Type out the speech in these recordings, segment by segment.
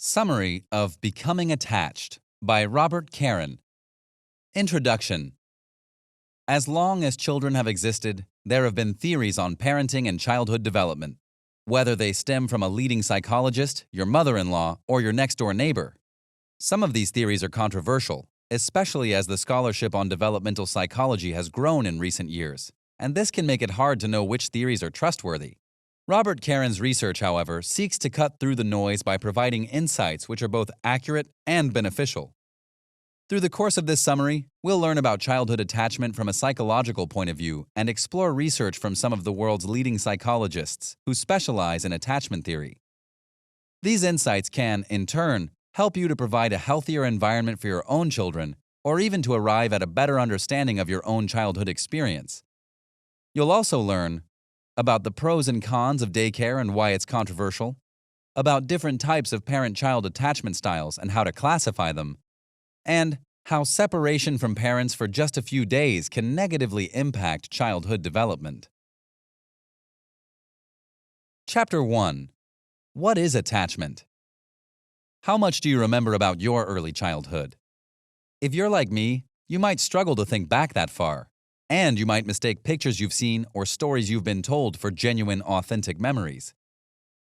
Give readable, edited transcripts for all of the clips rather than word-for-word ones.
Summary of Becoming Attached by Robert Karen. Introduction. As long as children have existed, there have been theories on parenting and childhood development, whether they stem from a leading psychologist, your mother-in-law, or your next-door neighbor. Some of these theories are controversial, especially as the scholarship on developmental psychology has grown in recent years, and this can make it hard to know which theories are trustworthy. Robert Karen's research, however, seeks to cut through the noise by providing insights which are both accurate and beneficial. Through the course of this summary, we'll learn about childhood attachment from a psychological point of view and explore research from some of the world's leading psychologists who specialize in attachment theory. These insights can, in turn, help you to provide a healthier environment for your own children, or even to arrive at a better understanding of your own childhood experience. You'll also learn about the pros and cons of daycare and why it's controversial, about different types of parent-child attachment styles and how to classify them, and how separation from parents for just a few days can negatively impact childhood development. Chapter 1. What is attachment? How much do you remember about your early childhood? If you're like me, you might struggle to think back that far. And you might mistake pictures you've seen or stories you've been told for genuine, authentic memories.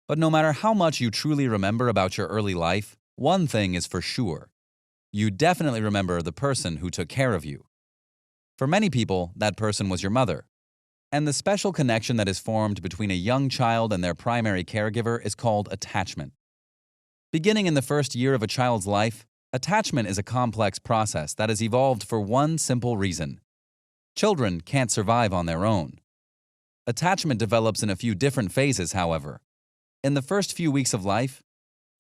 But no matter how much you truly remember about your early life, one thing is for sure. You definitely remember the person who took care of you. For many people, that person was your mother. And the special connection that is formed between a young child and their primary caregiver is called attachment. Beginning in the first year of a child's life, attachment is a complex process that has evolved for one simple reason. Children can't survive on their own. Attachment develops in a few different phases, however. In the first few weeks of life,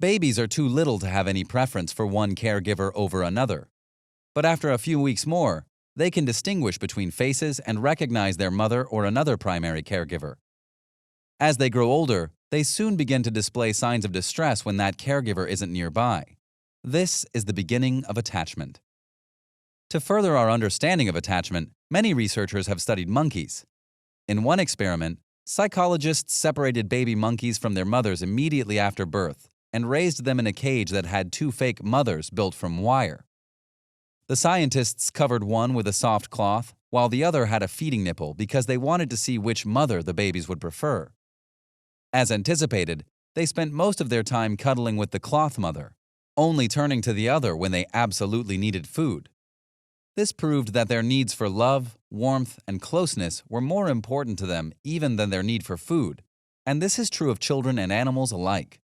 babies are too little to have any preference for one caregiver over another. But after a few weeks more, they can distinguish between faces and recognize their mother or another primary caregiver. As they grow older, they soon begin to display signs of distress when that caregiver isn't nearby. This is the beginning of attachment. To further our understanding of attachment, many researchers have studied monkeys. In one experiment, psychologists separated baby monkeys from their mothers immediately after birth and raised them in a cage that had two fake mothers built from wire. The scientists covered one with a soft cloth, while the other had a feeding nipple because they wanted to see which mother the babies would prefer. As anticipated, they spent most of their time cuddling with the cloth mother, only turning to the other when they absolutely needed food. This proved that their needs for love, warmth, and closeness were more important to them even than their need for food, and this is true of children and animals alike.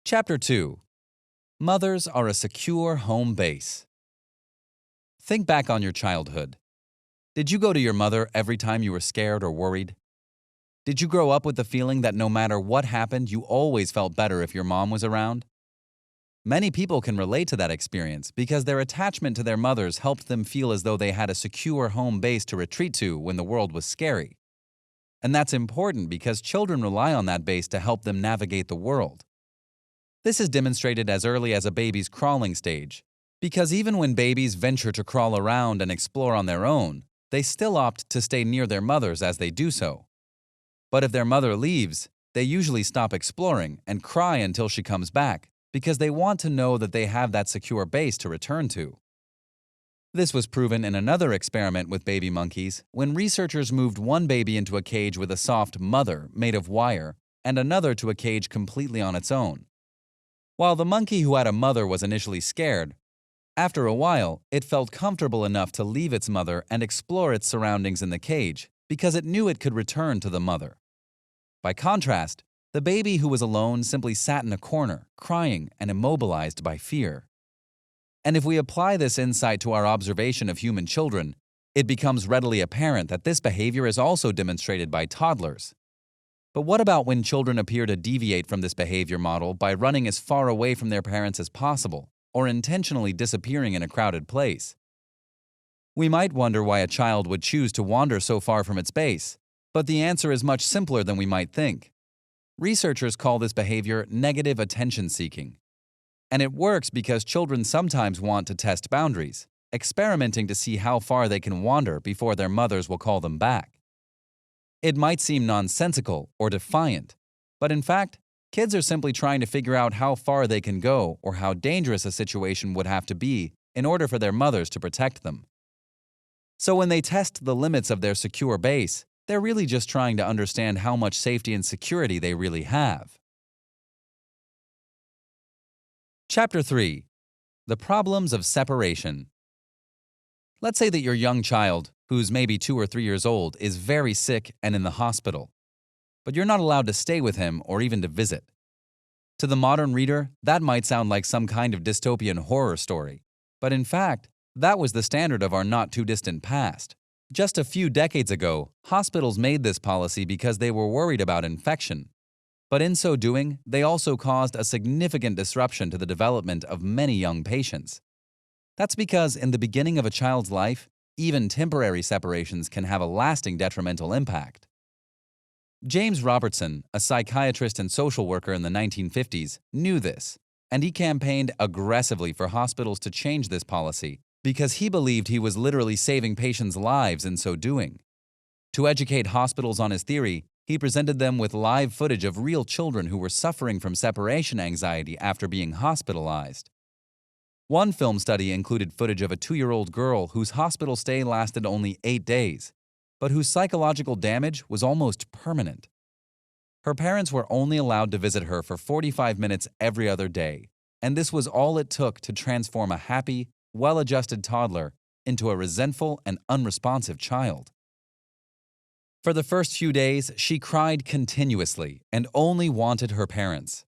Chapter 2. Mothers are a secure home base. Think back on your childhood. Did you go to your mother every time you were scared or worried? Did you grow up with the feeling that no matter what happened, you always felt better if your mom was around? Many people can relate to that experience because their attachment to their mothers helped them feel as though they had a secure home base to retreat to when the world was scary. And that's important because children rely on that base to help them navigate the world. This is demonstrated as early as a baby's crawling stage, because even when babies venture to crawl around and explore on their own, they still opt to stay near their mothers as they do so. But if their mother leaves, they usually stop exploring and cry until she comes back, because they want to know that they have that secure base to return to. This was proven in another experiment with baby monkeys when researchers moved one baby into a cage with a soft mother made of wire and another to a cage completely on its own. While the monkey who had a mother was initially scared, after a while it felt comfortable enough to leave its mother and explore its surroundings in the cage because it knew it could return to the mother. By contrast, the baby who was alone simply sat in a corner, crying and immobilized by fear. And if we apply this insight to our observation of human children, it becomes readily apparent that this behavior is also demonstrated by toddlers. But what about when children appear to deviate from this behavior model by running as far away from their parents as possible, or intentionally disappearing in a crowded place? We might wonder why a child would choose to wander so far from its base, but the answer is much simpler than we might think. Researchers call this behavior negative attention seeking. And it works because children sometimes want to test boundaries, experimenting to see how far they can wander before their mothers will call them back. It might seem nonsensical or defiant, but in fact, Kids are simply trying to figure out how far they can go or how dangerous a situation would have to be in order for their mothers to protect them. So when they test the limits of their secure base, they're really just trying to understand how much safety and security they really have. Chapter 3. The Problems of Separation. Let's say that your young child, who's maybe 2 or 3 years old, is very sick and in the hospital, but you're not allowed to stay with him or even to visit. To the modern reader, that might sound like some kind of dystopian horror story, but in fact, that was the standard of our not-too-distant past. Just a few decades ago, hospitals made this policy because they were worried about infection. But in so doing, they also caused a significant disruption to the development of many young patients. That's because in the beginning of a child's life, even temporary separations can have a lasting detrimental impact. James Robertson, a psychiatrist and social worker in the 1950s, knew this, and he campaigned aggressively for hospitals to change this policy because he believed he was literally saving patients' lives in so doing. To educate hospitals on his theory, he presented them with live footage of real children who were suffering from separation anxiety after being hospitalized. One film study included footage of a 2-year-old girl whose hospital stay lasted only 8 days, but whose psychological damage was almost permanent. Her parents were only allowed to visit her for 45 minutes every other day, and this was all it took to transform a happy, well-adjusted toddler into a resentful and unresponsive child. For the first few days, she cried continuously and only wanted her parents.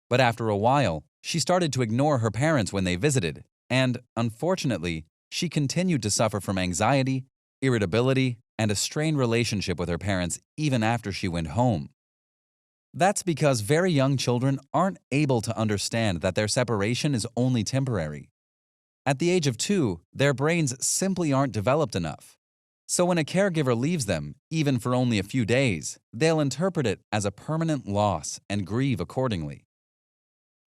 But after a while, she started to ignore her parents when they visited, and, unfortunately, she continued to suffer from anxiety, irritability, and a strained relationship with her parents even after she went home. That's because very young children aren't able to understand that their separation is only temporary. At the age of 2, their brains simply aren't developed enough. So when a caregiver leaves them, even for only a few days, they'll interpret it as a permanent loss and grieve accordingly.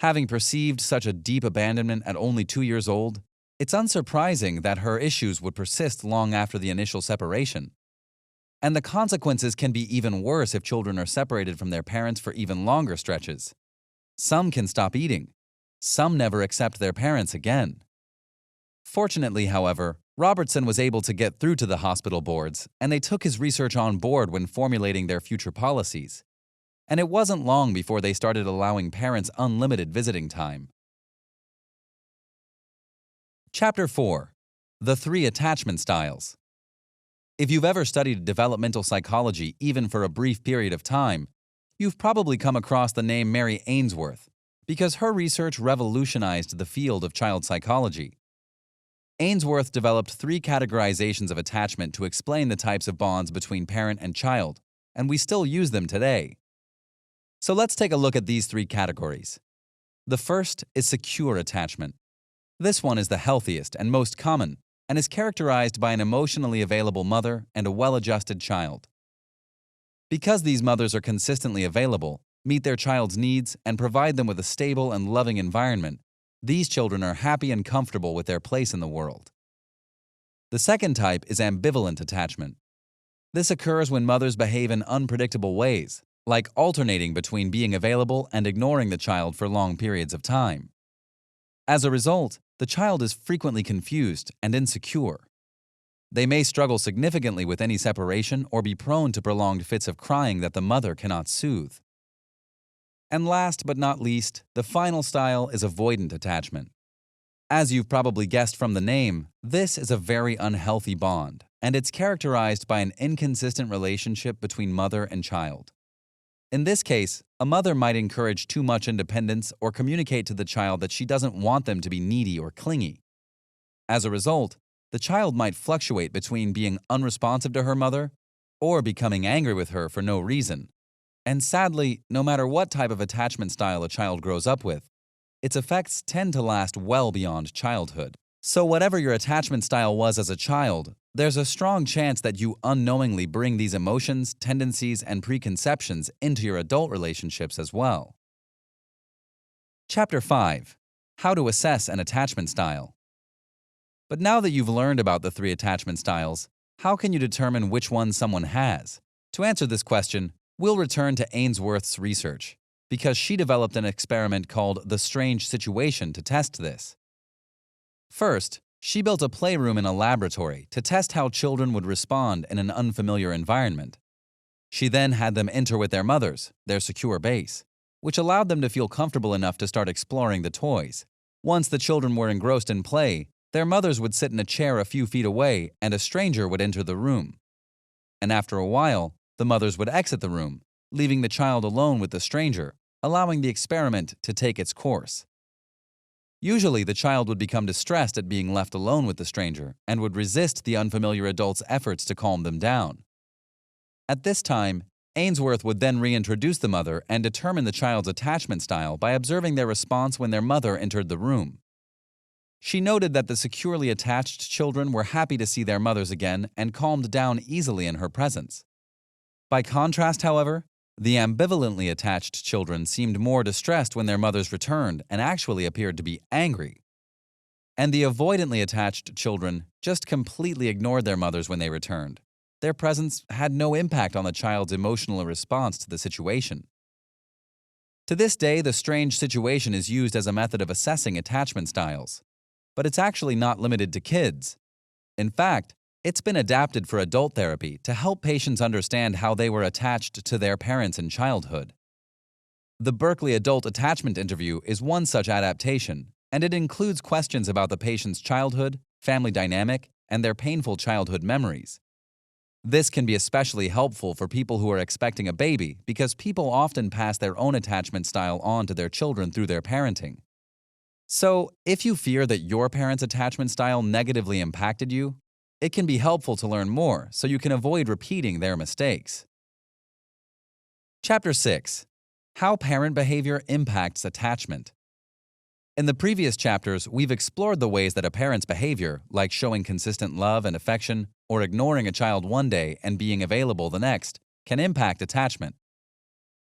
Having perceived such a deep abandonment at only 2 years old, it's unsurprising that her issues would persist long after the initial separation. And the consequences can be even worse if children are separated from their parents for even longer stretches. Some can stop eating. Some never accept their parents again. Fortunately, however, Robertson was able to get through to the hospital boards, and they took his research on board when formulating their future policies. And it wasn't long before they started allowing parents unlimited visiting time. Chapter 4. The 3 Attachment Styles. If you've ever studied developmental psychology even for a brief period of time, you've probably come across the name Mary Ainsworth, because her research revolutionized the field of child psychology. Ainsworth developed 3 categorizations of attachment to explain the types of bonds between parent and child, and we still use them today. So let's take a look at these 3 categories. The first is secure attachment. This one is the healthiest and most common, and is characterized by an emotionally available mother and a well-adjusted child. Because these mothers are consistently available, meet their child's needs, and provide them with a stable and loving environment, these children are happy and comfortable with their place in the world. The second type is ambivalent attachment. This occurs when mothers behave in unpredictable ways, like alternating between being available and ignoring the child for long periods of time. As a result, the child is frequently confused and insecure. They may struggle significantly with any separation or be prone to prolonged fits of crying that the mother cannot soothe. And last but not least, the final style is avoidant attachment. As you've probably guessed from the name, this is a very unhealthy bond, and it's characterized by an inconsistent relationship between mother and child. In this case, a mother might encourage too much independence or communicate to the child that she doesn't want them to be needy or clingy. As a result, the child might fluctuate between being unresponsive to her mother or becoming angry with her for no reason. And sadly, no matter what type of attachment style a child grows up with, its effects tend to last well beyond childhood. So whatever your attachment style was as a child, there's a strong chance that you unknowingly bring these emotions, tendencies, and preconceptions into your adult relationships as well. Chapter 5. How to assess an attachment style. But now that you've learned about the 3 attachment styles, how can you determine which one someone has? To answer this question, we'll return to Ainsworth's research. because she developed an experiment called the strange situation to test this. First, she built a playroom in a laboratory to test how children would respond in an unfamiliar environment. She then had them enter with their mothers, their secure base, which allowed them to feel comfortable enough to start exploring the toys. Once the children were engrossed in play, their mothers would sit in a chair a few feet away and a stranger would enter the room. And after a while, the mothers would exit the room, leaving the child alone with the stranger, allowing the experiment to take its course. Usually, the child would become distressed at being left alone with the stranger and would resist the unfamiliar adult's efforts to calm them down. At this time, Ainsworth would then reintroduce the mother and determine the child's attachment style by observing their response when their mother entered the room. She noted that the securely attached children were happy to see their mothers again and calmed down easily in her presence. By contrast, however, the ambivalently attached children seemed more distressed when their mothers returned and actually appeared to be angry. And the avoidantly attached children just completely ignored their mothers when they returned. Their presence had no impact on the child's emotional response to the situation. To this day, the strange situation is used as a method of assessing attachment styles. But it's actually not limited to kids. In fact, it's been adapted for adult therapy to help patients understand how they were attached to their parents in childhood. The Berkeley Adult Attachment Interview is one such adaptation, and it includes questions about the patient's childhood, family dynamic, and their painful childhood memories. This can be especially helpful for people who are expecting a baby because people often pass their own attachment style on to their children through their parenting. So, if you fear that your parents' attachment style negatively impacted you, it can be helpful to learn more so you can avoid repeating their mistakes. Chapter 6. How Parent Behavior Impacts Attachment. In the previous chapters, we've explored the ways that a parent's behavior, like showing consistent love and affection or ignoring a child one day and being available the next, can impact attachment.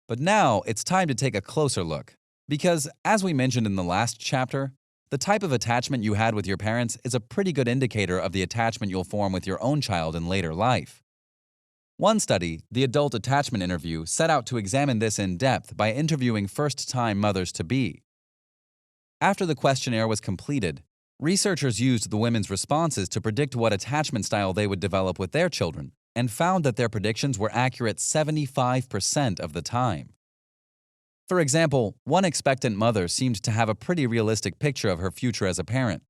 But now it's time to take a closer look. Because, as we mentioned in the last chapter, the type of attachment you had with your parents is a pretty good indicator of the attachment you'll form with your own child in later life. One study, the Adult Attachment Interview, set out to examine this in depth by interviewing first-time mothers-to-be. After the questionnaire was completed, researchers used the women's responses to predict what attachment style they would develop with their children, and found that their predictions were accurate 75% of the time. For example, one expectant mother seemed to have a pretty realistic picture of her future as a parent.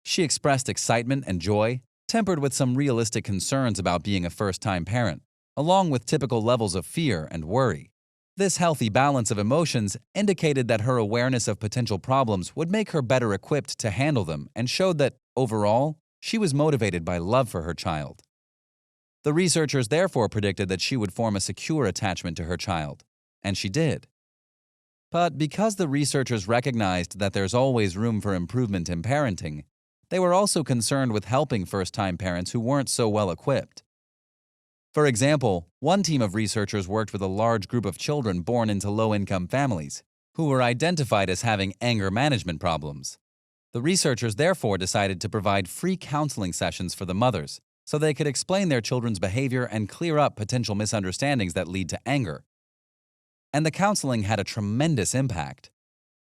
She expressed excitement and joy, tempered with some realistic concerns about being a first-time parent, along with typical levels of fear and worry. This healthy balance of emotions indicated that her awareness of potential problems would make her better equipped to handle them and showed that, overall, she was motivated by love for her child. The researchers therefore predicted that she would form a secure attachment to her child, and she did. But because the researchers recognized that there's always room for improvement in parenting, they were also concerned with helping first-time parents who weren't so well equipped. For example, one team of researchers worked with a large group of children born into low-income families, who were identified as having anger management problems. The researchers therefore decided to provide free counseling sessions for the mothers, so they could explain their children's behavior and clear up potential misunderstandings that lead to anger. And the counseling had a tremendous impact.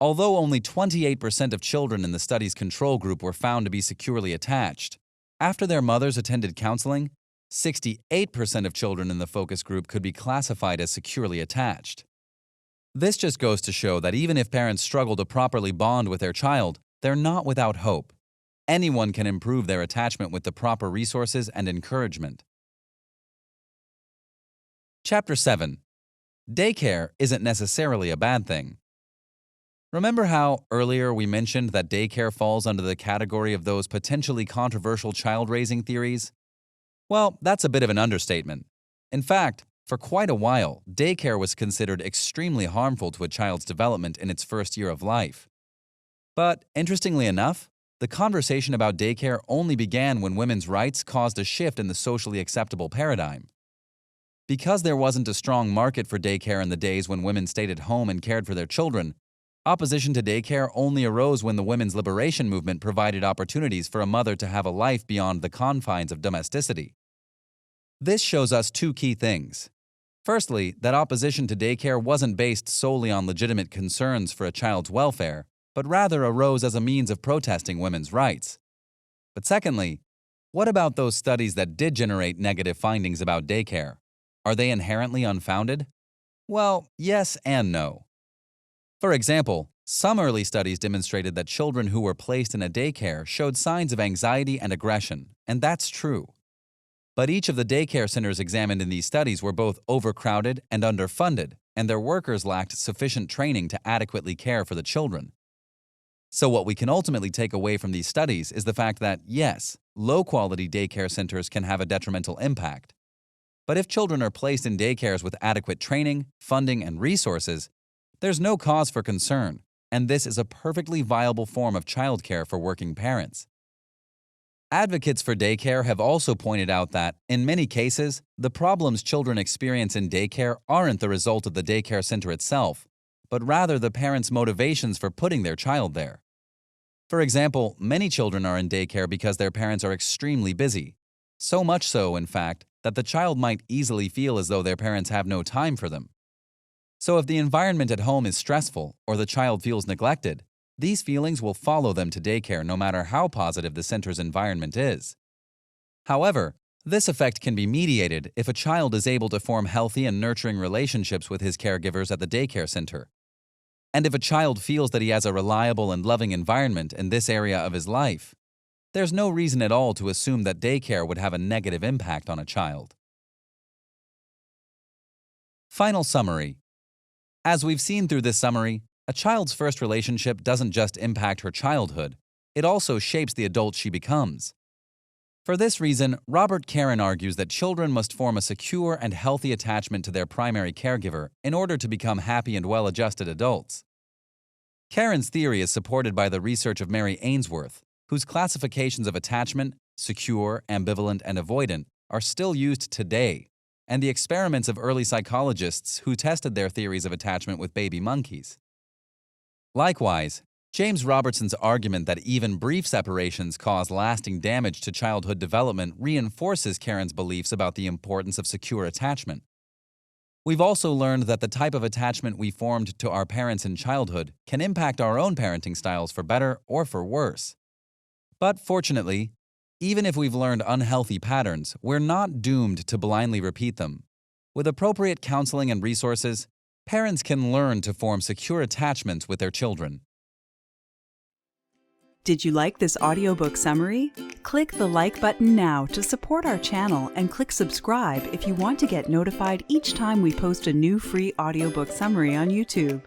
Although only 28% of children in the study's control group were found to be securely attached, after their mothers attended counseling, 68% of children in the focus group could be classified as securely attached. This just goes to show that even if parents struggle to properly bond with their child, they're not without hope. Anyone can improve their attachment with the proper resources and encouragement. Chapter 7. Daycare isn't necessarily a bad thing. Remember how earlier we mentioned that daycare falls under the category of those potentially controversial child-raising theories? Well, that's a bit of an understatement. In fact, for quite a while, daycare was considered extremely harmful to a child's development in its first year of life. But, interestingly enough, the conversation about daycare only began when women's rights caused a shift in the socially acceptable paradigm. Because there wasn't a strong market for daycare in the days when women stayed at home and cared for their children, opposition to daycare only arose when the women's liberation movement provided opportunities for a mother to have a life beyond the confines of domesticity. This shows us two key things. Firstly, that opposition to daycare wasn't based solely on legitimate concerns for a child's welfare, but rather arose as a means of protesting women's rights. But secondly, what about those studies that did generate negative findings about daycare? Are they inherently unfounded? Well, yes and no. For example, some early studies demonstrated that children who were placed in a daycare showed signs of anxiety and aggression, and that's true. But each of the daycare centers examined in these studies were both overcrowded and underfunded, and their workers lacked sufficient training to adequately care for the children. So what we can ultimately take away from these studies is the fact that, yes, low-quality daycare centers can have a detrimental impact. But if children are placed in daycares with adequate training, funding, and resources, there's no cause for concern, and this is a perfectly viable form of childcare for working parents. Advocates for daycare have also pointed out that, in many cases, the problems children experience in daycare aren't the result of the daycare center itself, but rather the parents' motivations for putting their child there. For example, many children are in daycare because their parents are extremely busy. So much so, in fact, that the child might easily feel as though their parents have no time for them. So if the environment at home is stressful or the child feels neglected, these feelings will follow them to daycare no matter how positive the center's environment is. However, this effect can be mediated if a child is able to form healthy and nurturing relationships with his caregivers at the daycare center. And if a child feels that he has a reliable and loving environment in this area of his life, there's no reason at all to assume that daycare would have a negative impact on a child. Final summary. As we've seen through this summary, a child's first relationship doesn't just impact her childhood, it also shapes the adult she becomes. For this reason, Robert Karen argues that children must form a secure and healthy attachment to their primary caregiver in order to become happy and well-adjusted adults. Karen's theory is supported by the research of Mary Ainsworth, whose classifications of attachment, secure, ambivalent, and avoidant, are still used today, and the experiments of early psychologists who tested their theories of attachment with baby monkeys. Likewise, James Robertson's argument that even brief separations cause lasting damage to childhood development reinforces Karen's beliefs about the importance of secure attachment. We've also learned that the type of attachment we formed to our parents in childhood can impact our own parenting styles for better or for worse. But fortunately, even if we've learned unhealthy patterns, we're not doomed to blindly repeat them. With appropriate counseling and resources, parents can learn to form secure attachments with their children. Did you like this audiobook summary? Click the like button now to support our channel and click subscribe if you want to get notified each time we post a new free audiobook summary on YouTube.